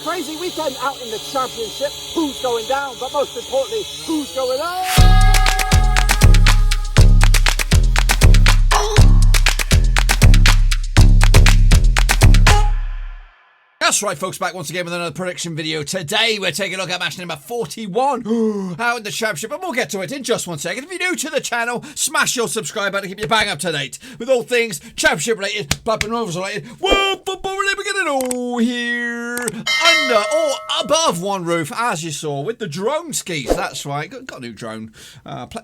crazy weekend out in the Championship. Who's going down, but most importantly, who's going up? That's right, folks, back once again with another prediction video. Today, we're taking a look at match number 41 out in the Championship, and we'll get to it in just 1 second. If you're new to the channel, smash your subscribe button to keep you bang up to date with all things Championship related, Blackburn Rovers related, world football related. We're getting all here under or above one roof, as you saw, with the drone skis. That's right, got a new drone.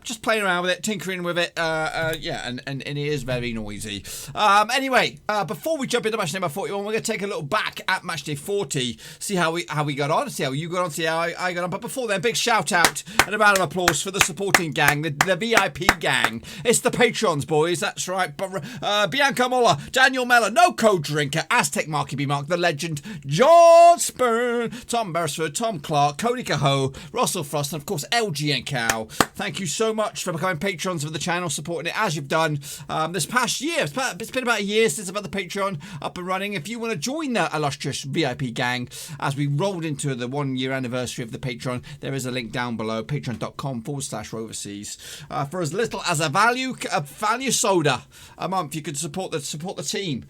Just playing around with it, tinkering with it. Yeah, and it is very noisy. Anyway, before we jump into match number 41, we're going to take a look back at matchday 40, see how we got on, see how you got on, see how I got on. But before then, big shout out and a round of applause for the supporting gang, the VIP gang. It's the patrons, boys. That's right. Bianca Moller, Daniel Mellor, No Code Drinker, Aztec Marky B Mark, the legend, John Spurn, Tom Beresford, Tom Clark, Cody Cahoe, Russell Frost, and of course LG and Cow. Thank you so much for becoming patrons of the channel, supporting it as you've done this past year. It's been about a year since I've had the Patreon up and running. If you want to join the illustrious VIP gang as we rolled into the 1 year anniversary of the Patreon, there is a link down below, patreon.com/Roverseas. For as little as a value soda a month, you could support the team,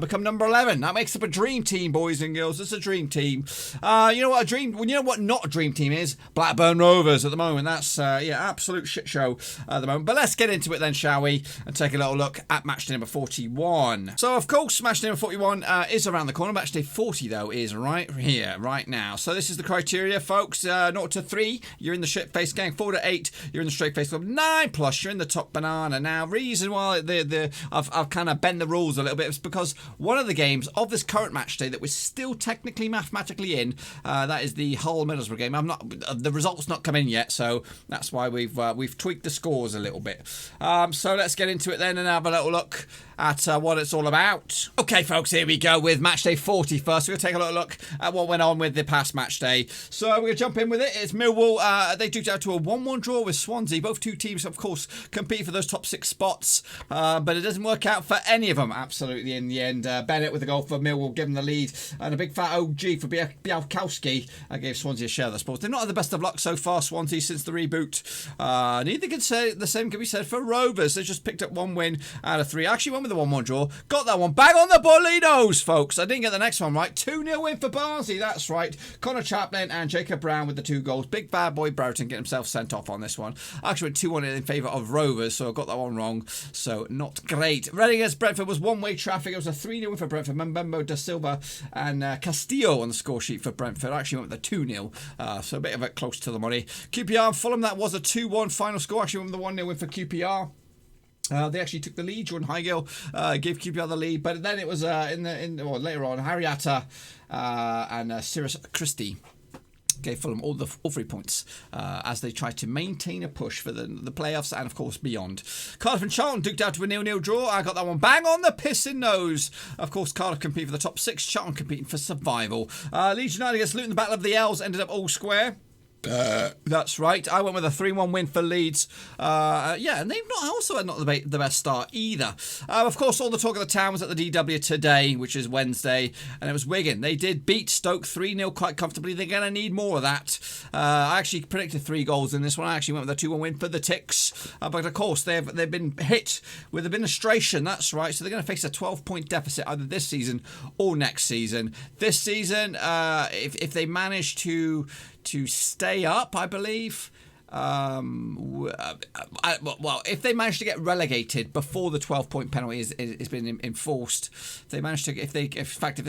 become number 11. That makes up a dream team, boys and girls. It's a dream team. You know what not a dream team is? Blackburn Rovers at the moment. That's absolute shit show at the moment. But let's get into it then, shall we, and take a little look at match number 41. So of course, match number 41 is around the corner. Match day 40 though is right here, right now. So this is the criteria, folks. 0 to 3, you're in the shit face gang. 4 to 8, you're in the straight face club. 9 plus, you're in the top banana. Now, reason why I've kind of bent the rules a little bit is because one of the games of this current match day that we're still technically mathematically in, that is the Hull Middlesbrough game. The results not come in yet, so that's why we've tweaked the scores a little bit. So let's get into it then and have a little look at what it's all about. Okay, folks, here we go with match day 40 first. We're going to take a little look at what went on with the past match day. So we're going to jump in with it. It's Millwall. They duked out to a 1-1 draw with Swansea. Both two teams, of course, compete for those top 6 spots, but it doesn't work out for any of them, absolutely, in the end. Bennett with the goal for Millwall, giving the lead, and a big fat OG for Białkowski gave Swansea a share of the spoils. They've not had the best of luck so far, Swansea, since the reboot. Neither can say the same can be said for Rovers. They just picked up 1 win out of 3. Actually won with the 1-1 draw. Got that one bang on the Bolinos, folks. I didn't get the next one right. 2-0 win for Barnsley. That's right. Connor Chaplin and Jacob Brown with the 2 goals. Big bad boy Broughton getting himself sent off on this one. I actually went 2-1 in favour of Rovers, so I got that one wrong. So not great. Reading against Brentford was one-way traffic. It was a 3-0 win for Brentford. Mbembo da Silva and Castillo on the score sheet for Brentford. I actually went with the 2-0, so a bit of it close to the money. QPR and Fulham, that was a 2-1 final score. Actually went with the 1-0 win for QPR. They actually took the lead. Jordan Heigl gave QPR the lead, but then it was later on, Harriata and Cyrus Christie gave Fulham all 3 points as they tried to maintain a push for the playoffs and, of course, beyond. Cardiff and Charlton duked out to a 0-0 draw. I got that one bang on the pissing nose. Of course, Cardiff compete for the top 6. Charlton competing for survival. Leeds United against Luton. The Battle of the L's ended up all square. That's right. I went with a 3-1 win for Leeds. And they've also had not the best start either. Of course, all the talk of the town was at the DW today, which is Wednesday, and it was Wigan. They did beat Stoke 3-0 quite comfortably. They're going to need more of that. I actually predicted 3 goals in this one. I actually went with a 2-1 win for the Ticks. But of course, they've been hit with administration. That's right. So they're going to face a 12-point deficit either this season or next season. This season, if they manage to stay up, I believe. If they manage to get relegated before the 12-point penalty is been enforced, if they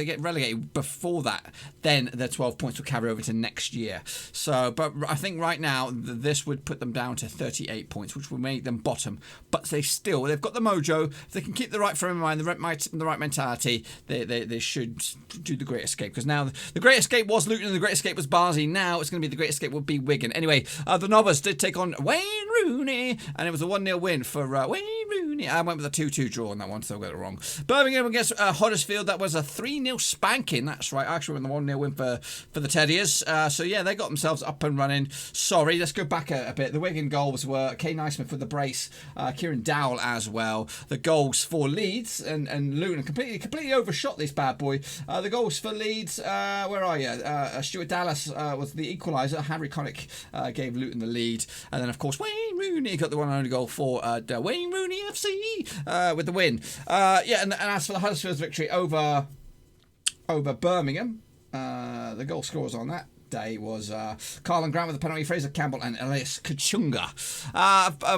get relegated before that, then the 12 points will carry over to next year. So, but I think right now this would put them down to 38 points, which would make them bottom. But they've got the mojo. If they can keep the right frame of mind, the right mentality, they should do the Great Escape. Because now the Great Escape was Luton and the Great Escape was Barnsley. Now it's going to be the Great Escape will be Wigan. Anyway, the Nobbers did take on Wayne Rooney, and it was a 1-0 win for Wayne Rooney. Rooney. I went with a 2-2 draw on that one, so I got it wrong. Birmingham against Huddersfield. That was a 3-0 spanking. That's right. I actually went the 1-0 win for the Teddiers. So yeah, they got themselves up and running. Sorry, let's go back a bit. The Wigan goals were Kay Naismith with the brace, Kieran Dowell as well. The goals for Leeds and Luton completely overshot this bad boy. The goals for Leeds, where are you? Stuart Dallas was the equaliser. Harry Connick gave Luton the lead. And then, of course, Wayne Rooney got the one and only goal for Wayne Rooney FC with the win. And as for the Huddersfield's victory over Birmingham, the goal scorers on that day was Carlin Grant with the penalty, Fraser Campbell and Elias Kachunga.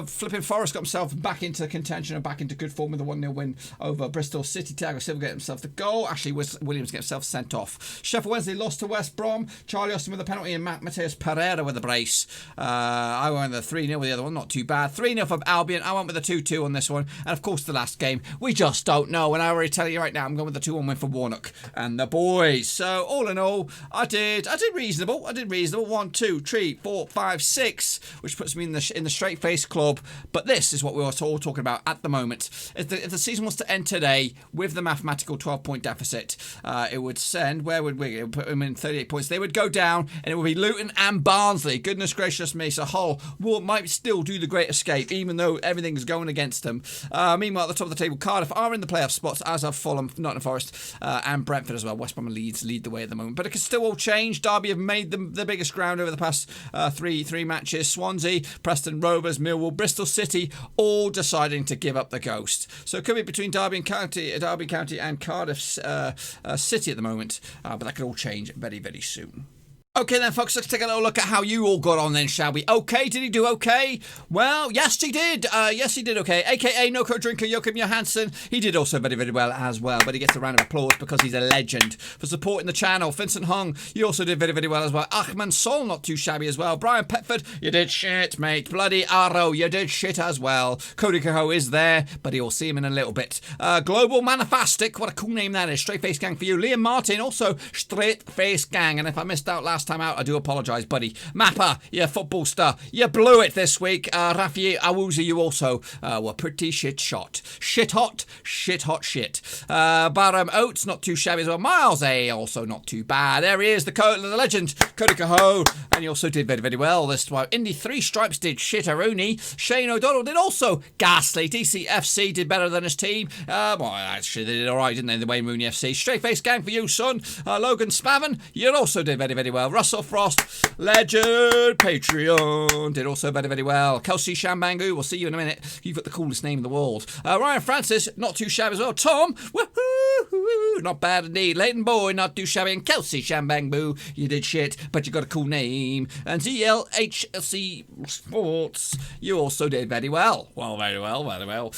Flipping Forest got himself back into contention and back into good form with a 1-0 win over Bristol City. Thiago Silva get himself the goal. Ashley Williams get himself sent off. Sheffield Wednesday lost to West Brom. Charlie Austin with the penalty and Mateus Pereira with the brace. I went with a 3-0 with the other one, not too bad. 3-0 from Albion. I went with a 2-2 on this one. And of course the last game, we just don't know. And I already tell you right now, I'm going with the 2-1 win for Warnock and the boys. So all in all, I did reasonable. 1, 2, 3, 4, 5, 6, which puts me in the straight face club. But this is what we're all talking about at the moment. If the season was to end today with the mathematical 12-point deficit, it would send, where would we? It would put them in 38 points. They would go down, and it would be Luton and Barnsley. Goodness gracious me! So Hull might still do the great escape, even though everything's going against them. Meanwhile, at the top of the table, Cardiff are in the playoff spots, as are Fulham, Nottingham Forest, and Brentford as well. West Brom and Leeds lead the way at the moment, but it can still all change. Derby have made them the biggest ground over the past three matches. Swansea, Preston, Rovers, Millwall, Bristol City, all deciding to give up the ghost. So it could be between Derby County and Cardiff City at the moment, but that could all change very, very soon. Okay then, folks, let's take a little look at how you all got on then, shall we? Okay, did he do okay? Well, yes, he did. Yes, he did okay. AKA No-Co Drinker Joachim Johansson. He did also very, very well as well, but he gets a round of applause because he's a legend for supporting the channel. Vincent Hung, you also did very, very well as well. Achman Sol, not too shabby as well. Brian Petford, you did shit, mate. Bloody Arrow, you did shit as well. Cody Cahoe is there, but you'll see him in a little bit. Global Manifastic, what a cool name that is. Straight Face Gang for you. Liam Martin, also Straight Face Gang. And if I missed out last time out, I do apologise, buddy. Mappa, you football star, you blew it this week. Rafi Awuzi, you also were pretty shit shot. Shit hot shit. Barham Oates, not too shabby as well. Miles A, also not too bad. There he is, the legend, Cody Cahoe, and he also did very, very well this time. Indy 3 Stripes did shit-a-rooney. Shane O'Donnell did also ghastly. DCFC did better than his team. Well, actually, they did alright, didn't they, the Wayne Rooney FC. Straight Face Gang for you, son. Logan Spavin, you also did very, very well. Russell Frost, legend, Patreon, did also very, very well. Kelsey Shambangu, we'll see you in a minute. You've got the coolest name in the world. Ryan Francis, not too shabby as well. Tom, woohoo, not bad indeed. Leighton Boy, not too shabby. And Kelsey Shambangu, you did shit, but you got a cool name. And ZLHC Sports, you also did very well. Well, very well.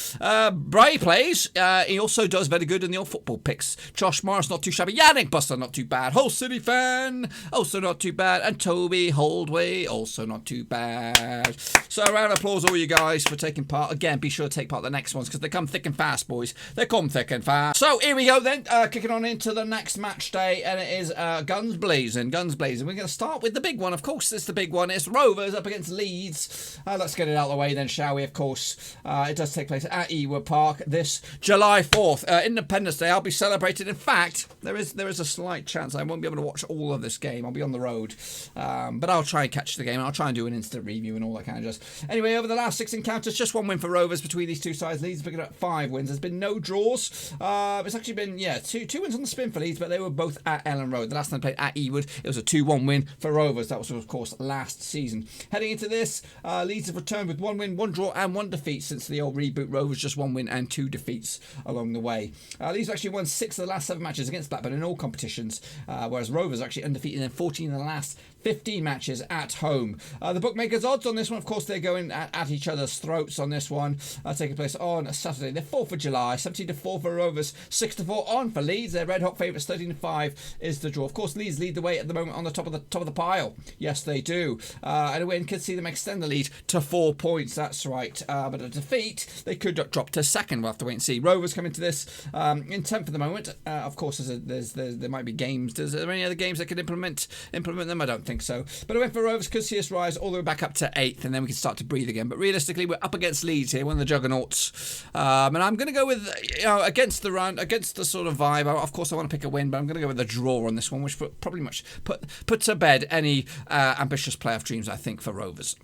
Bray plays, he also does very good in the old football picks. Josh Morris, not too shabby. Yannick Buster, not too bad. Hull City Fan, also not too bad. And Toby Holdway, also not too bad. So a round of applause all you guys for taking part. Again, be sure to take part in the next ones because they come thick and fast, boys. They come thick and fast. So here we go then, kicking on into the next match day, and it is guns blazing. We're going to start with the big one, of course. It's the big one. It's Rovers up against Leeds. Let's get it out of the way then, shall we? Of course, it does take place at Ewood Park this July 4th, Independence Day. I'll be celebrated. In fact, there is a slight chance I won't be able to watch all of this game. I'll be on the road. But I'll try and catch the game. I'll try and do an instant review and all that kind of jazz. Anyway, over the last 6 encounters, just 1 win for Rovers between these two sides. Leeds picking up 5 wins. There's been no draws. It's actually been, two wins on the spin for Leeds, but they were both at Ellen Road. The last time they played at Ewood, it was a 2-1 win for Rovers. That was, of course, last season. Heading into this, Leeds have returned with 1 win, 1 draw and 1 defeat since the old reboot. Rovers just 1 win and 2 defeats along the way. Leeds have actually won 6 of the last 7 matches against Blackburn in all competitions, whereas Rovers are actually undefeated in 14 of the last 15 matches at home. The bookmakers' odds on this one, of course, they're going at each other's throats on this one. Taking place on Saturday, the 4th of July, 17-4 for Rovers, 6-4 on for Leeds. Their red hot favourites, 13-5 is the draw. Of course, Leeds lead the way at the moment on the top of the pile. Yes, they do. And a win could see them extend the lead to 4 points. That's right. But a defeat, they could drop to second. We'll have to wait and see. Rovers come into this in 10th for the moment. Of course, there might be games. Is there any other games that could implement them? I don't think think so. But a win for Rovers could see us rise all the way back up to 8th, and then we can start to breathe again. But realistically, we're up against Leeds here, one of the juggernauts. And I'm going to go with, against the run, against the sort of vibe. Of course, I want to pick a win, but I'm going to go with a draw on this one, which pretty much put to bed any ambitious playoff dreams, I think, for Rovers.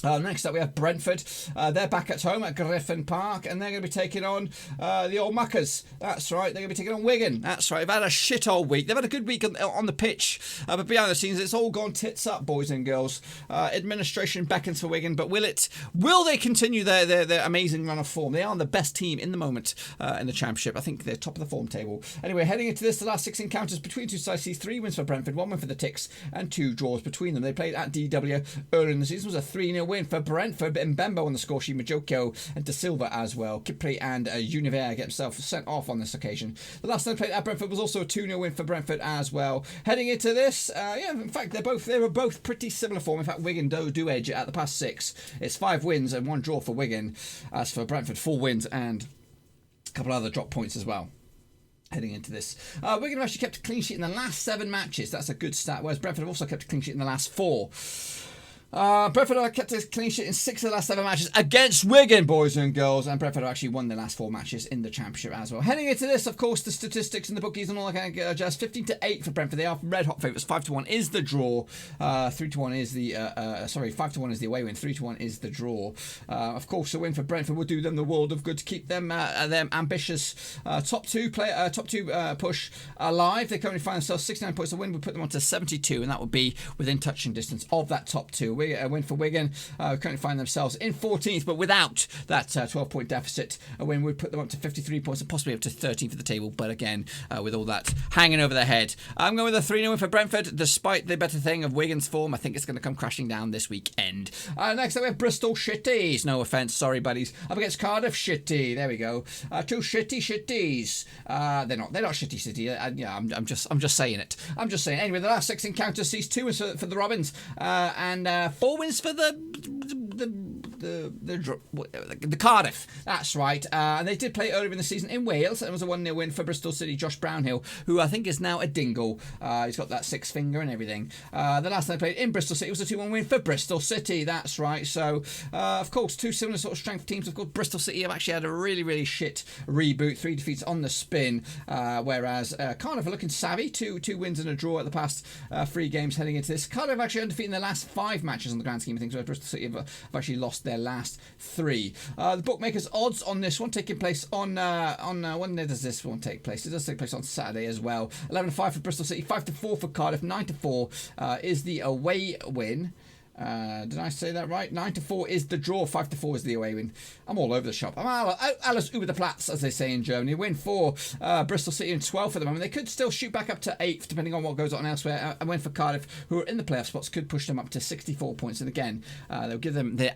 Next up, we have Brentford. They're back at home at Griffin Park, and they're going to be taking on the old Muckers. That's right, they're going to be taking on Wigan. That's right, they've had a shit old week. They've had a good week on the pitch, but behind the scenes, it's all gone tits up, boys and girls. Administration beckons for Wigan, but will they continue their amazing run of form? They are the best team in the moment in the Championship. I think they're top of the form table. Anyway, heading into this, the last 6 encounters between two sides see 3 wins for Brentford, 1 win for the Ticks, and 2 draws between them. They played at DW earlier in the season. It was a 3-0 win for Brentford, but Mbembo on the score sheet, Majoko and De Silva as well. Kipri and Univer get himself sent off on this occasion. The last time they played at Brentford was also a 2-0 win for Brentford as well. Heading into this, in fact, they were both pretty similar form. In fact, Wigan do edge it at the past 6. It's 5 wins and 1 draw for Wigan. As for Brentford, 4 wins and a couple of other drop points as well. Heading into this, Wigan have actually kept a clean sheet in the last 7 matches. That's a good stat, whereas Brentford have also kept a clean sheet in the last 4. Brentford have kept a clean sheet in 6 of the last 7 matches against Wigan, boys and girls, and Brentford have actually won the last 4 matches in the Championship as well. Heading into this, of course, the statistics and the bookies and all that kind of jazz. 15-8 for Brentford. They are red hot favourites. 5-1 is the draw. 3-1 is the 5-1 is the away win. 3-1 is the draw. Of course, a win for Brentford will do them the world of good to keep them ambitious top two push alive. They currently find themselves 69 points. A win would put them on to 72, and that would be within touching distance of that top 2. A win for Wigan, currently find themselves in 14th, but without that 12-point deficit, a win would put them up to 53 points and possibly up to 13th for the table. But again, with all that hanging over their head, I'm going with a 3-0 win for Brentford. Despite the better thing of Wigan's form, I think it's going to come crashing down this weekend. Next up, we have Bristol Shitties. No offence, sorry buddies. Up against Cardiff Shitty. There we go. 2 shitties. They're not shitty city. I'm just saying it. I'm just saying. Anyway, the last 6 encounters sees 2 wins for the Robins and 4 wins for the Cardiff. That's right. And they did play earlier in the season in Wales. It was a 1-0 win for Bristol City. Josh Brownhill, who I think is now a dingle. He's got that 6 finger and everything. The last time they played in Bristol City was a 2-1 win for Bristol City. That's right. So, of course, 2 similar sort of strength teams. Of course, Bristol City have actually had a really, really shit reboot. 3 defeats on the spin. Whereas Cardiff are looking savvy. 2 wins and a draw at the past 3 games heading into this. Cardiff have actually undefeated in their last 5 matches on the grand scheme of things, where Bristol City have actually lost their last 3. The bookmakers' odds on this one taking place on when does this one take place? It does take place on Saturday as well. 11-5 for Bristol City, 5-4 for Cardiff, 9-4 is the away win. Did I say that right? 9-4 is the draw, 5-4 is the away win. I'm all over the shop. I'm alles über the Platz, as they say in Germany. Win for Bristol City in 12th at the moment. They could still shoot back up to 8th, depending on what goes on elsewhere. A win for Cardiff, who are in the playoff spots, could push them up to 64 points. And again, they'll give them the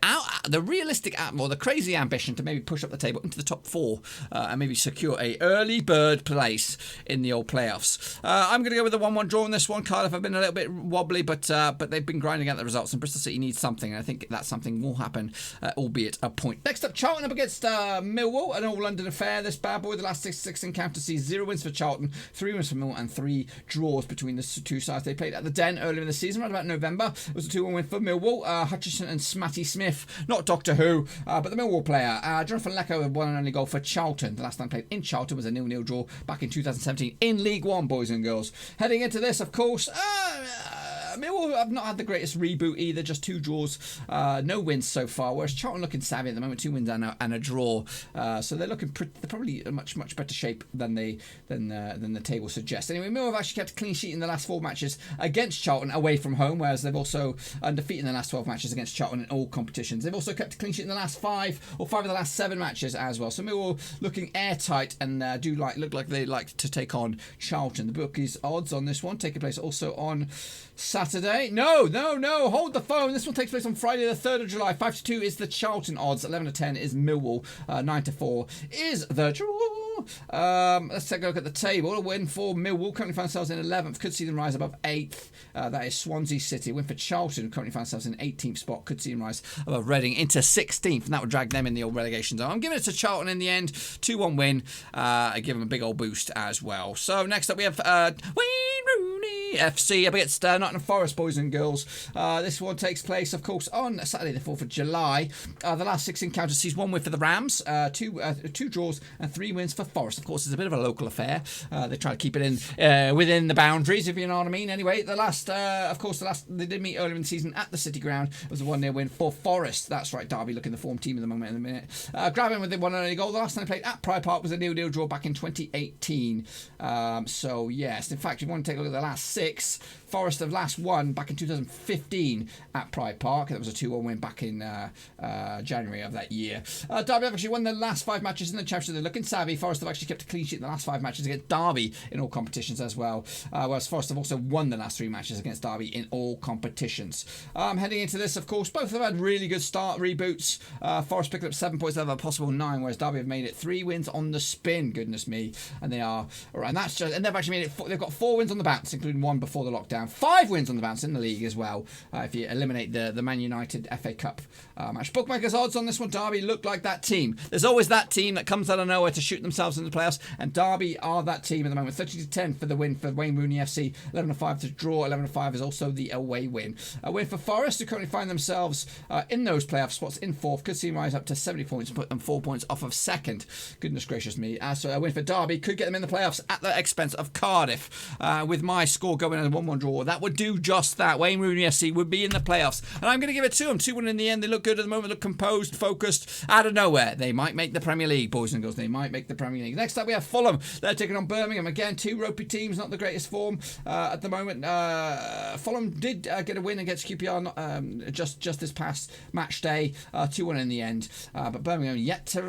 realistic, or the crazy ambition to maybe push up the table into the top 4 and maybe secure a early bird place in the old playoffs. I'm going to go with a 1-1 draw on this one. Cardiff have been a little bit wobbly, but they've been grinding out the results, and Bristol City needs something, and I think that something will happen, albeit a point. Next up, Charlton up against Millwall, an all-London affair. This bad boy, the last 6 encounters see 0 wins for Charlton, 3 wins for Millwall, and 3 draws between the 2 sides. They played at the Den earlier in the season, right about November. It was a 2-1 win for Millwall. Hutchinson and Smatty Smith, not Doctor Who, but the Millwall player. Jonathan Lecco had one and only goal for Charlton. The last time played in Charlton was a 0-0 draw back in 2017 in League One, boys and girls. Heading into this, of course, Millwall have not had the greatest reboot either, just 2 draws, no wins so far, whereas Charlton looking savvy at the moment, 2 wins and a draw, so they're looking they're probably in much better shape than the table suggests. Anyway, Millwall have actually kept a clean sheet in the last 4 matches against Charlton away from home, whereas they've also undefeated in the last 12 matches against Charlton in all competitions. They've also kept a clean sheet in the last 5 of the last 7 matches as well, so Millwall looking airtight and look like they like to take on Charlton. The bookies' odds on this one taking place also on Saturday. No, hold the phone. This one takes place on Friday the 3rd of July. 5-2 is the Charlton odds. 11-10 is Millwall. 9-4 is the draw. Let's take a look at the table. A win for Millwall, currently find themselves in 11th. Could see them rise above 8th. That is Swansea City. A win for Charlton, currently find themselves in 18th spot. Could see them rise above Reading into 16th, and that would drag them in the old relegation zone. I'm giving it to Charlton in the end. 2-1 win. I give them a big old boost as well. So next up we have Wayne Rooney. Rooney FC up against Nottingham Forest, boys and girls. This one takes place, of course, on Saturday the 4th of July. The last 6 encounters sees 1 win for the Rams, 2 draws and 3 wins for Forest. Of course, it's a bit of a local affair. They try to keep it in within the boundaries, if you know what I mean. Anyway, the last they did meet earlier in the season at the City Ground. It was a 1-0 win for Forest. That's right, Derby looking the form team at the moment in a minute. Grabbing with the 1-0 goal. The last time they played at Pride Park was a 0-0 draw back in 2018. So yes, in fact, if you want to take a look at the last 6, Forest have last won back in 2015 at Pride Park. That was a 2-1 win back in January of that year. Derby have actually won their last 5 matches in the Championship. They're looking savvy. Forest have actually kept a clean sheet in the last 5 matches against Derby in all competitions as well. Whereas Forest have also won the last 3 matches against Derby in all competitions. Heading into this, of course, both have had really good start reboots. Forest picking up 7 points out of a possible 9, whereas Derby have made it 3 wins on the spin. Goodness me, and they are right. And that's just, and they've actually made it. They've got 4 wins on the bounce, including 1 before the lockdown. 5 wins on the bounce in the league as well. If you eliminate the Man United FA Cup match, bookmakers odds on this one. Derby look like that team. There's always that team that comes out of nowhere to shoot themselves in the playoffs, and Derby are that team at the moment. 30-10 for the win for Wayne Rooney FC. 11-5 to draw. 11-5 is also the away win. A win for Forest, who currently find themselves in those playoff spots in 4th. Could see them rise up to 70 points and put them 4 points off of 2nd. Goodness gracious me. So a win for Derby could get them in the playoffs at the expense of Cardiff. With my score going in a 1-1 draw, that would do just that. Wayne Rooney FC would be in the playoffs, and I'm going to give it to them. 2-1 in the end. They look good at the moment. Look composed, focused. Out of nowhere, they might make the Premier League, boys and girls. They might make the Premier League. Next up, we have Fulham. They're taking on Birmingham. Again, 2 ropey teams, not the greatest form at the moment. Fulham did get a win against QPR just this past match day. 2-1 in the end. But Birmingham yet to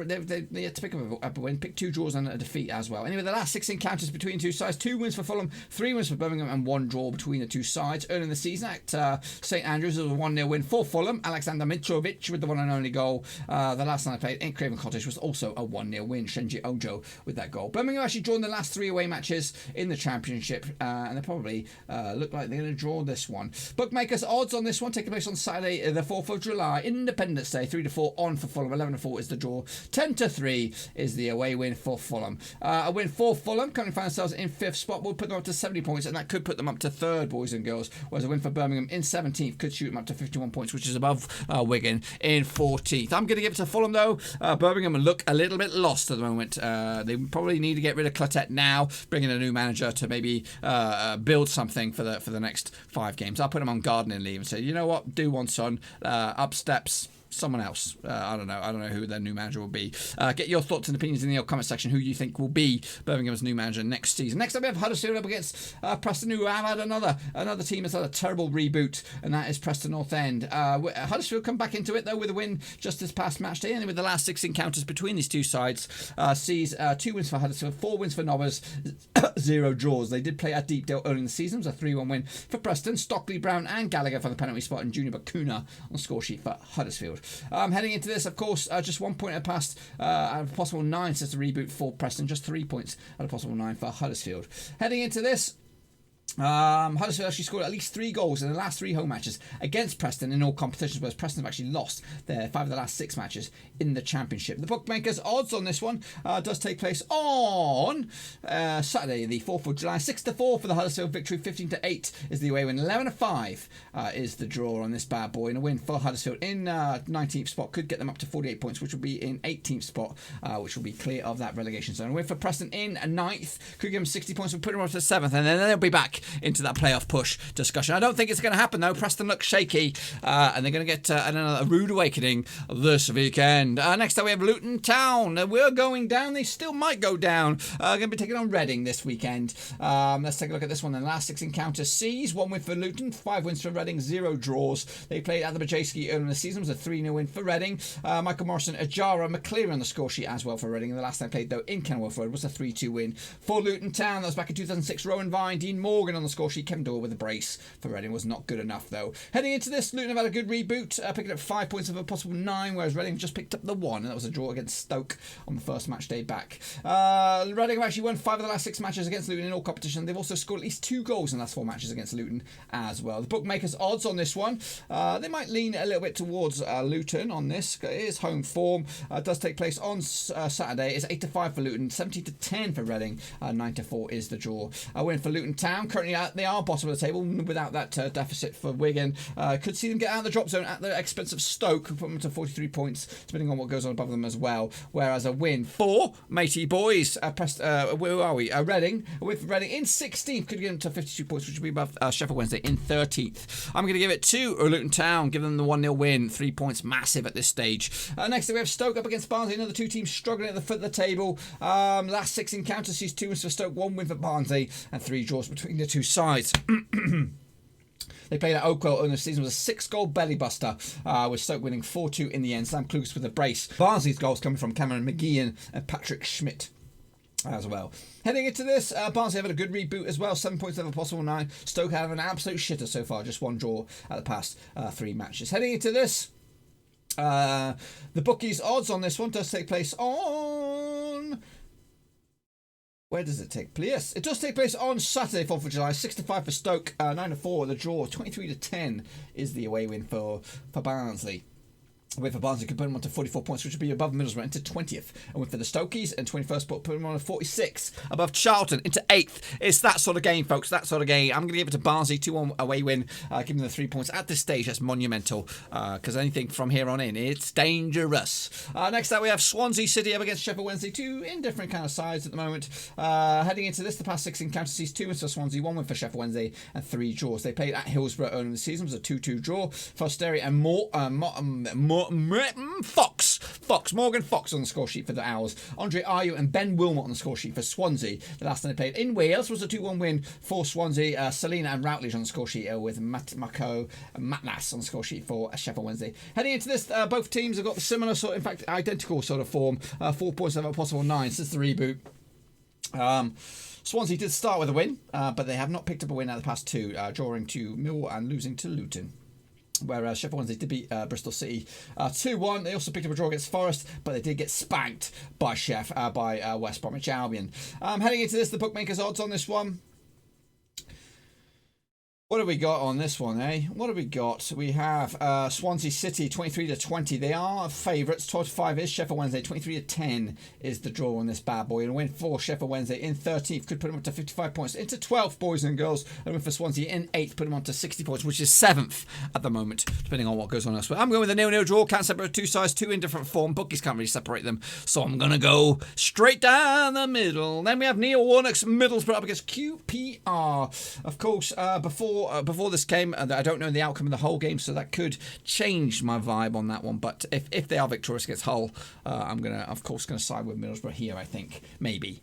pick up a win. Pick 2 draws and a defeat as well. Anyway, the last 6 encounters between 2 sides. 2 wins for Fulham, 3 wins for Birmingham, and 1 draw between the 2 sides. Early in the season at St Andrews, it was a 1-0 win for Fulham. Alexander Mitrovic with the one and only goal. The last time I played in Craven Cottage was also a 1-0 win. Shenji Ojo with that goal. Birmingham actually drawn the last 3 away matches in the Championship, and they probably look like they're going to draw this one. Bookmakers odds on this one taking place on Saturday, the 4th of July, Independence Day. 3-4 on for Fulham. 11-4 is the draw. 10-3 is the away win for Fulham. A win for Fulham, currently find themselves in 5th spot, will put them up to 70 points, and that could put them up to 3rd, boys and girls. Whereas a win for Birmingham in 17th could shoot them up to 51 points, which is above Wigan in 14th. I'm going to give it to Fulham though. Birmingham look a little bit lost at the moment. They probably need to get rid of Clotet now, bring in a new manager to maybe build something for the next 5 games. I'll put them on gardening leave and say, you know what, do one, son. Up steps someone else. I don't know who their new manager will be. Get your thoughts and opinions in the comment section who you think will be Birmingham's new manager next season. Next up we have Huddersfield up against Preston, who have had another team that's had a terrible reboot, and that is Preston North End. Huddersfield come back into it though with a win just this past match day, and with the last 6 encounters between these 2 sides sees 2 wins for Huddersfield, 4 wins for Rovers, 0 draws. They did play at Deepdale early in the season. It was a 3-1 win for Preston. Stockley, Brown and Gallagher for the penalty spot, and Junior Bakuna on the score sheet for Huddersfield. Heading into this, of course, just 1 point past out of possible 9 since the reboot for Preston. Just 3 points out of possible 9 for Huddersfield. Heading into this, Huddersfield actually scored at least 3 goals in the last 3 home matches against Preston in all competitions, whereas Preston have actually lost their 5 of the last 6 matches in the Championship. The bookmakers odds on this one does take place on Saturday the 4th of July. 6-4 for the Huddersfield victory. 15-8 is the away win. 11-5 is the draw on this bad boy, and a win for Huddersfield in 19th spot could get them up to 48 points, which will be in 18th spot, which will be clear of that relegation zone. A win for Preston in 9th could give them 60 points, and put them up to 7th, and then they'll be back into that playoff push discussion. I don't think it's going to happen though. Preston looks shaky, and they're going to get a rude awakening this weekend. Next up we have Luton Town. We're going down. They still might go down. Going to be taking on Reading this weekend. Let's take a look at this one. The last 6 encounters sees 1 win for Luton, 5 wins for Reading, 0 draws. They played at the Bajayski earlier in the season. It was a 3-0 win for Reading. Michael Morrison, Ajara, McCleary on the score sheet as well for Reading. And the last time played though in Kenilworth Road was a 3-2 win for Luton Town. That was back in 2006. Rowan Vine, Dean Morgan on the score sheet. Kevin Doyle with a brace for Reading was not good enough though. Heading into this, Luton have had a good reboot, picking up 5 points of a possible 9, whereas Reading just picked up the 1, and that was a draw against Stoke on the first match day back. Reading have actually won 5 of the last 6 matches against Luton in all competition. They've also scored at least 2 goals in the last 4 matches against Luton as well. The bookmakers odds on this one, they might lean a little bit towards Luton on this. It is home form. It does take place on Saturday. It's 8-5 for Luton, 17-10 for Reading, 9-4 is the draw. A win for Luton Town, currently currently they are bottom of the table without that deficit for Wigan. Could see them get out of the drop zone at the expense of Stoke, put them to 43 points, depending on what goes on above them as well. Whereas a win for matey boys, where are we? Reading, with Reading in 16th, could get them to 52 points, which would be above Sheffield Wednesday in 13th. I'm going to give it to Luton Town, give them the 1-0 win, 3 points, massive at this stage. Next we have Stoke up against Barnsley, another two teams struggling at the foot of the table. Last 6 encounters sees 2 wins for Stoke, 1 win for Barnsley, and 3 draws between the two sides. They played at Oakwell, and the season was a 6-goal belly buster, with Stoke winning 4-2 in the end. Sam Kluges with a brace. Barnsley's goals coming from Cameron McGeehan and Patrick Schmidt as well. Heading into this, Barnsley having a good reboot as well, 7 points out of a possible 9. Stoke have an absolute shitter so far, just 1 draw at the past 3 matches. Heading into this, the bookies' odds on this one does take place on... Where does it take place? Yes, it does take place on Saturday, 4th of July. 6-5 for Stoke, 9-4 the draw. 23-10 is the away win for Barnsley. Win for Barnsley could put them on to 44 points, which would be above Middlesbrough into 20th. And win for the Stokies and 21st spot, put them on to 46, above Charlton into 8th. It's that sort of game, folks, that sort of game. I'm going to give it to Barnsley, 2-1 away win, giving them the 3 points. At this stage, that's monumental, because anything from here on in, it's dangerous. Next up, we have Swansea City up against Sheffield Wednesday, 2 indifferent kind of sides at the moment. Heading into this, the past 6 encounters sees 2 wins for Swansea, 1 win for Sheffield Wednesday, and 3 draws. They played at Hillsborough earlier in the season. It was a 2-2 draw. Fosteri and Morgan Fox on the score sheet for the Owls. Andre Ayew and Ben Wilmot on the score sheet for Swansea. The last time they played in Wales was a 2-1 win for Swansea. Selina and Routledge on the score sheet, with Mako and Matnas on the score sheet for Sheffield Wednesday. Heading into this, both teams have got similar in fact, identical sort of form. 4 points out of a possible 9 since the reboot. Swansea did start with a win, but they have not picked up a win out of the past 2, drawing to Millwall and losing to Luton. Whereas Sheffield Wednesday did beat Bristol City 2-1. They also picked up a draw against Forest, but they did get spanked by West Bromwich Albion. Heading into this, the bookmakers' odds on this one. What have we got on this one, eh? What have we got? We have Swansea City 23-20. They are favourites. 12-5 is Sheffield Wednesday. 23-10 is the draw on this bad boy. And a win for Sheffield Wednesday in 13th could put them up to 55 points. Into 12th, boys and girls. And a win for Swansea in 8th, put them on to 60 points, which is 7th at the moment, depending on what goes on elsewhere. I'm going with a 0-0 draw. Can't separate 2 sides, 2 in different form. Bookies can't really separate them. So I'm going to go straight down the middle. Then we have Neil Warnock's Middlesbrough up against QPR. Of course, before this game, I don't know the outcome of the whole game, so that could change my vibe on that one. But if they are victorious against Hull, I'm of course gonna side with Middlesbrough here. I think maybe.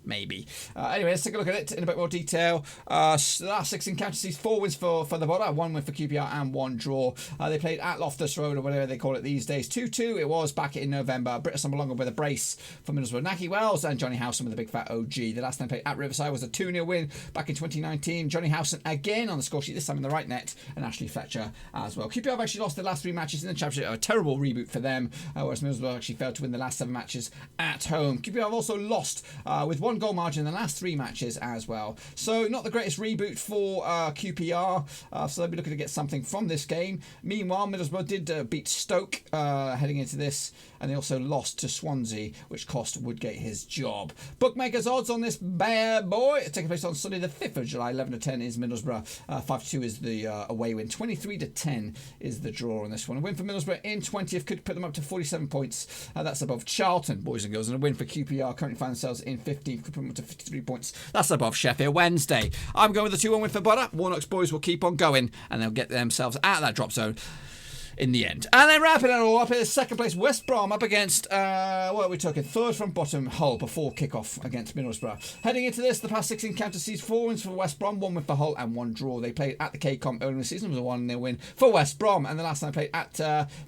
Anyway, let's take a look at it in a bit more detail. Last 6 encounters, sees 4 wins for the Borough, 1 win for QPR and 1 draw. They played at Loftus Road, or whatever they call it these days. 2-2 it was back in November. Britton along with a brace for Middlesbrough. Naki Wells and Johnny Howson with a big fat OG. The last time played at Riverside was a 2-0 win back in 2019. Johnny Howson again on the score sheet, this time in the right net, and Ashley Fletcher as well. QPR have actually lost their last 3 matches in the Championship, a terrible reboot for them, whereas Middlesbrough actually failed to win the last 7 matches at home. QPR have also lost with 1 goal margin in the last 3 matches as well. So not the greatest reboot for QPR, so they'll be looking to get something from this game. Meanwhile, Middlesbrough did beat Stoke heading into this, and they also lost to Swansea, which cost Woodgate his job. Bookmakers' odds on this bad boy taking place on Sunday the 5th of July. 11-10 is Middlesbrough, 5-2 is the away win. 23-10 is the draw on this one. A win for Middlesbrough in 20th could put them up to 47 points. That's above Charlton, boys and girls. And a win for QPR, currently find themselves in 15th, could put them up to 53 points. That's above Sheffield Wednesday. I'm going with the 2-1 win for Borough. Warnock's boys will keep on going, and they'll get themselves out of that drop zone in the end. And then wrapping it all up is second place West Brom up against what are we talking, 3rd from bottom Hull before kick-off against Middlesbrough. Heading into this, the past 6 encounters sees 4 wins for West Brom, 1 win for Hull and 1 draw. They played at the K-Comp earlier in the season. It was a 1-0 win for West Brom, and the last time they played at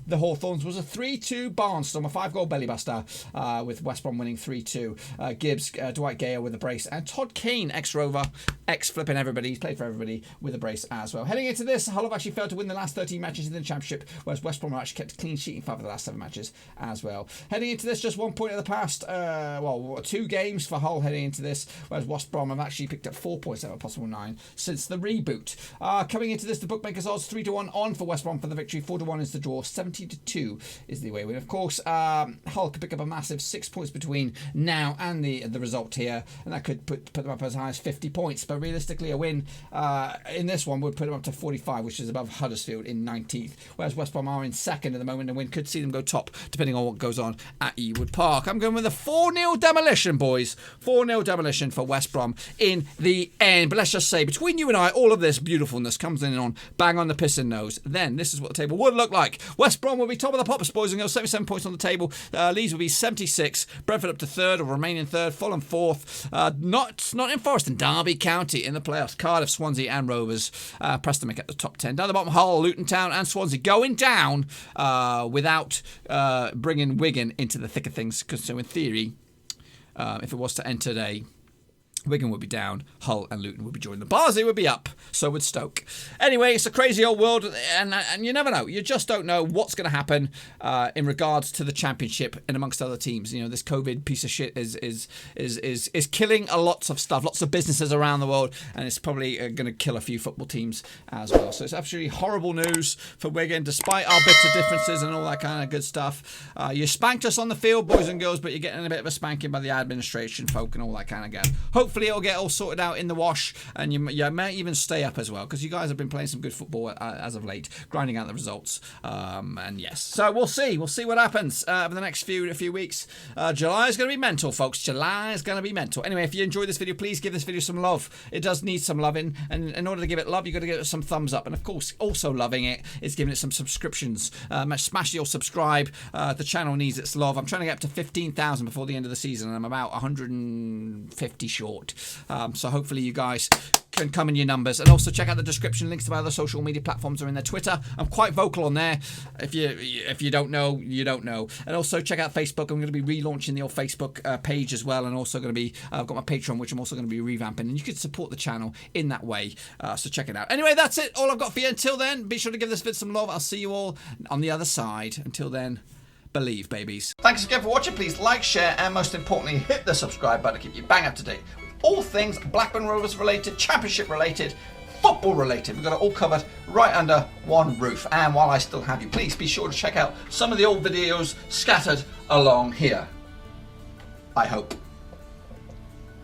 the Hawthorns was a 3-2 Barnstorm, a 5-goal bellybuster, with West Brom winning 3-2. Gibbs, Dwight Gale with a brace, and Todd Kane, ex-Rover, ex-flipping everybody, he's played for everybody, with a brace as well. Heading into this, Hull have actually failed to win the last 13 matches in the Championship, whereas West Brom actually kept a clean sheet in 5 of the last 7 matches as well. Heading into this, just 1 point of the past, 2 games for Hull heading into this, whereas West Brom have actually picked up 4 points out of a possible 9 since the reboot. Coming into this, the bookmakers odds 3-1 on for West Brom for the victory, 4-1 is the draw, 70-2 is the away win. Of course, Hull could pick up a massive 6 points between now and the result here, and that could put them up as high as 50 points. But realistically, a win in this one would put them up to 45, which is above Huddersfield in 19th, whereas West Brom are in second at the moment. A win could see them go top, depending on what goes on at Ewood Park. I'm going with a 4-0 demolition, boys. 4-0 demolition for West Brom in the end. But let's just say, between you and I, all of this beautifulness comes in on bang on the piston nose. Then this is what the table would look like. West Brom will be top of the pops, boys, and go 77 points on the table. Leeds will be 76. Brentford up to 3rd, or remain in 3rd. Fulham 4th. Nottingham Forest and Derby County in the playoffs. Cardiff, Swansea and Rovers. Preston make up the top 10. Down the bottom, Hull, Luton Town and Swansea going down without bringing Wigan into the thick of things. Because so in theory, if it was to end today, Wigan would be down, Hull and Luton would be joining them. Barnsley would be up, so would Stoke. Anyway, it's a crazy old world, and you never know. You just don't know what's going to happen in regards to the Championship and amongst other teams. You know, this COVID piece of shit is killing lots of stuff, lots of businesses around the world, and it's probably going to kill a few football teams as well. So it's absolutely horrible news for Wigan, despite our bits of differences and all that kind of good stuff. You spanked us on the field, boys and girls, but you're getting a bit of a spanking by the administration folk and all that kind of guy. Hopefully it'll get all sorted out in the wash, and you may even stay up as well, because you guys have been playing some good football as of late, grinding out the results. And yes, so we'll see what happens over the next few weeks. July is going to be mental, folks. July is going to be mental. Anyway, if you enjoyed this video, please give this video some love. It does need some loving, and in order to give it love, you've got to give it some thumbs up, and of course, also loving it is giving it some subscriptions. Smash your subscribe. The channel needs its love. I'm trying to get up to 15,000 before the end of the season, and I'm about 150 short. So hopefully you guys can come in your numbers, and also check out the description. Links to my other social media platforms are in there. Twitter, I'm quite vocal on there. If you don't know, you don't know. And also check out Facebook. I'm going to be relaunching the old Facebook page as well, and also going to be I've got my Patreon, which I'm also going to be revamping, and you can support the channel in that way. So check it out. Anyway, that's it. All I've got for you. Until then, be sure to give this vid some love. I'll see you all on the other side. Until then, believe, babies. Thanks again for watching. Please like, share, and most importantly, hit the subscribe button to keep you bang up to date with all things Blackburn Rovers related, Championship related, football related. We've got it all covered right under one roof. And while I still have you, please be sure to check out some of the old videos scattered along here. I hope.